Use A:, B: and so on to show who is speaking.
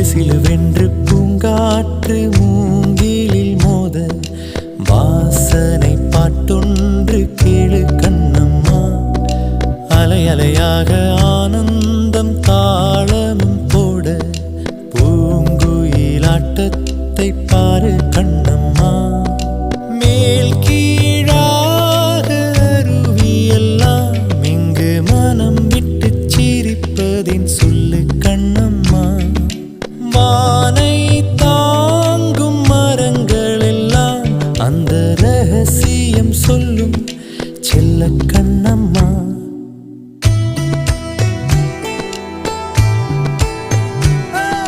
A: சிலுவென்று பூங்காற்று மூங்கிலில் மோத வாசனை பாட்டொன்று கேளு கண்ணம்மா. அலை அலையாக ஆனந்த